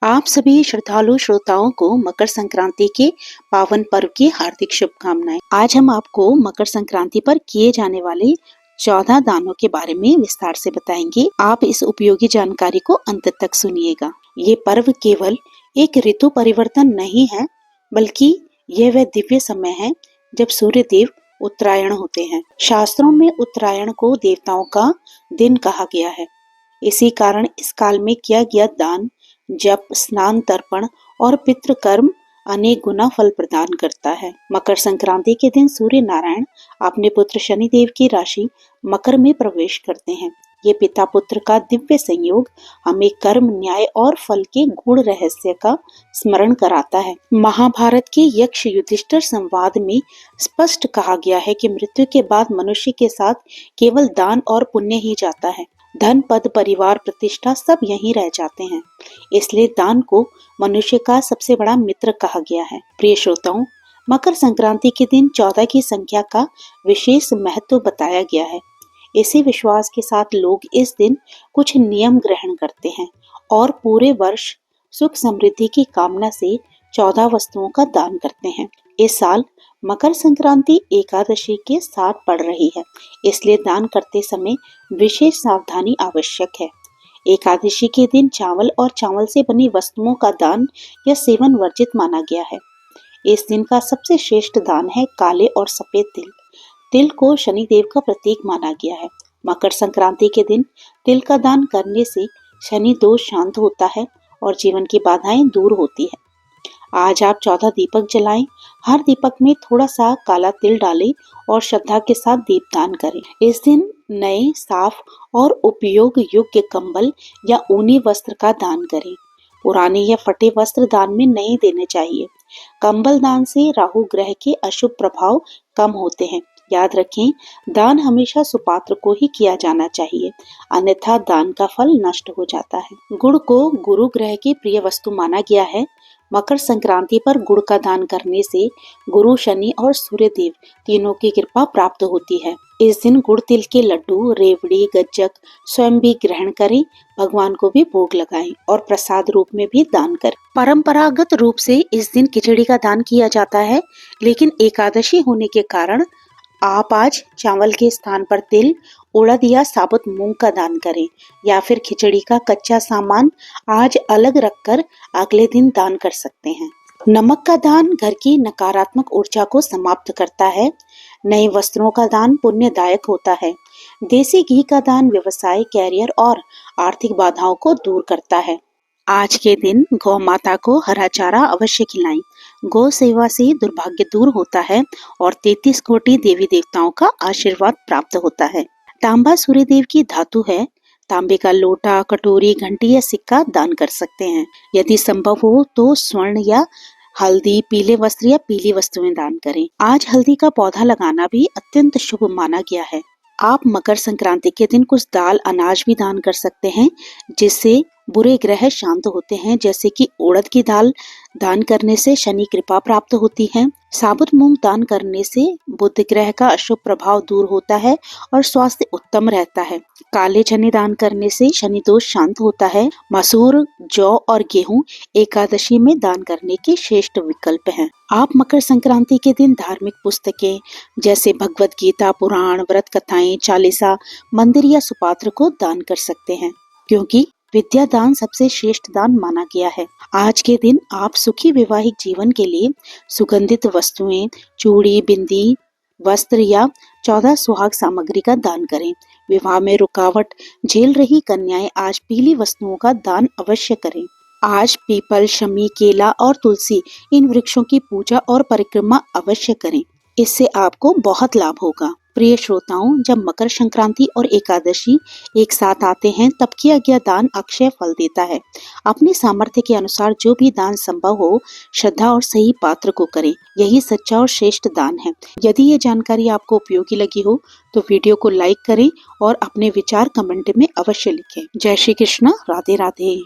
आप सभी श्रद्धालु श्रोताओं को मकर संक्रांति के पावन पर्व की हार्दिक शुभकामनाएं। आज हम आपको मकर संक्रांति पर किए जाने वाले 14 दानों के बारे में विस्तार से बताएंगे। आप इस उपयोगी जानकारी को अंत तक सुनिएगा। ये पर्व केवल एक ऋतु परिवर्तन नहीं है, बल्कि यह वह दिव्य समय है जब सूर्य देव उत्तरायण होते हैं। शास्त्रों में उत्तरायण को देवताओं का दिन कहा गया है। इसी कारण इस काल में किया गया दान, जप, स्नान, तर्पण और पितृकर्म अनेक गुना फल प्रदान करता है। मकर संक्रांति के दिन सूर्य नारायण अपने पुत्र शनिदेव की राशि मकर में प्रवेश करते हैं। ये पिता पुत्र का दिव्य संयोग हमें कर्म, न्याय और फल के गूढ़ रहस्य का स्मरण कराता है। महाभारत के यक्ष युधिष्ठिर संवाद में स्पष्ट कहा गया है कि मृत्यु के बाद मनुष्य के साथ केवल दान और पुण्य ही जाता है। धन, पद, परिवार, प्रतिष्ठा सब यहीं रह जाते हैं। इसलिए दान को मनुष्य का सबसे बड़ा मित्र कहा गया है। प्रिय श्रोताओं, मकर संक्रांति के दिन 14 की संख्या का विशेष महत्व बताया गया है। इसी विश्वास के साथ लोग इस दिन कुछ नियम ग्रहण करते हैं और पूरे वर्ष सुख समृद्धि की कामना से 14 वस्तुओं का दान करते हैं। इस साल मकर संक्रांति एकादशी के साथ पड़ रही है, इसलिए दान करते समय विशेष सावधानी आवश्यक है। एकादशी के दिन चावल और चावल से बनी वस्तुओं का दान या सेवन वर्जित माना गया है। इस दिन का सबसे श्रेष्ठ दान है काले और सफेद तिल। तिल को शनिदेव का प्रतीक माना गया है। मकर संक्रांति के दिन तिल का दान करने से शनि दोष शांत होता है और जीवन की बाधाएं दूर होती है। आज आप 14 दीपक जलाएं। हर दीपक में थोड़ा सा काला तिल डालें और श्रद्धा के साथ दीपदान करें। इस दिन नए, साफ और उपयोग योग्य कंबल या ऊनी वस्त्र का दान करें। पुराने या फटे वस्त्र दान में नहीं देने चाहिए। कंबल दान से राहु ग्रह के अशुभ प्रभाव कम होते हैं। याद रखें, दान हमेशा सुपात्र को ही किया जाना चाहिए, अन्यथा दान का फल नष्ट हो जाता है। गुड़ को गुरु ग्रह की प्रिय वस्तु माना गया है। मकर संक्रांति पर गुड़ का दान करने से गुरु, शनि और सूर्य देव तीनों की कृपा प्राप्त होती है। इस दिन गुड़ तिल के लड्डू, रेवड़ी, गज्जक स्वयं भी ग्रहण करें, भगवान को भी भोग लगाएं और प्रसाद रूप में भी दान करें। परंपरागत रूप से इस दिन खिचड़ी का दान किया जाता है, लेकिन एकादशी होने के कारण आप आज चावल के स्थान पर तिल, उड़द या साबुत मूंग का दान करें, या फिर खिचड़ी का कच्चा सामान आज अलग रखकर अगले दिन दान कर सकते हैं। नमक का दान घर की नकारात्मक ऊर्जा को समाप्त करता है। नए वस्त्रों का दान पुण्यदायक होता है। देसी घी का दान व्यवसाय, कैरियर और आर्थिक बाधाओं को दूर करता है। आज के दिन गौ माता को हरा चारा अवश्य खिलाएं। गौ सेवा से दुर्भाग्य दूर होता है और 33 कोटि देवी देवताओं का आशीर्वाद प्राप्त होता है। तांबा सूर्य देव की धातु है। तांबे का लोटा, कटोरी, घंटी या सिक्का दान कर सकते हैं। यदि संभव हो तो स्वर्ण या हल्दी, पीले वस्त्र या पीली वस्तुएं दान करें। आज हल्दी का पौधा लगाना भी अत्यंत शुभ माना गया है। आप मकर संक्रांति के दिन कुछ दाल, अनाज भी दान कर सकते हैं, जिससे बुरे ग्रह शांत होते हैं। जैसे कि उड़द की दाल दान करने से शनि कृपा प्राप्त होती है। साबुत मूंग दान करने से बुध ग्रह का अशुभ प्रभाव दूर होता है और स्वास्थ्य उत्तम रहता है। काले चने दान करने से शनि दोष शांत होता है। मसूर, जौ और गेहूं एकादशी में दान करने के श्रेष्ठ विकल्प हैं। आप मकर संक्रांति के दिन धार्मिक पुस्तकें जैसे भगवत गीता, पुराण, व्रत कथाएं, चालीसा, मंदिर या सुपात्र को दान कर सकते हैं, क्योंकि विद्या दान सबसे श्रेष्ठ दान माना गया है। आज के दिन आप सुखी वैवाहिक जीवन के लिए सुगंधित वस्तुएं, चूड़ी, बिंदी, वस्त्र या 14 सुहाग सामग्री का दान करें। विवाह में रुकावट झेल रही कन्याएं आज पीली वस्तुओं का दान अवश्य करें। आज पीपल, शमी, केला और तुलसी इन वृक्षों की पूजा और परिक्रमा अवश्य करें। इससे आपको बहुत लाभ होगा। प्रिय श्रोताओं, जब मकर संक्रांति और एकादशी एक साथ आते हैं, तब किया गया दान अक्षय फल देता है। अपनी सामर्थ्य के अनुसार जो भी दान संभव हो, श्रद्धा और सही पात्र को करें। यही सच्चा और श्रेष्ठ दान है। यदि ये जानकारी आपको उपयोगी लगी हो तो वीडियो को लाइक करें और अपने विचार कमेंट में अवश्य लिखें। जय श्री कृष्ण। राधे राधे।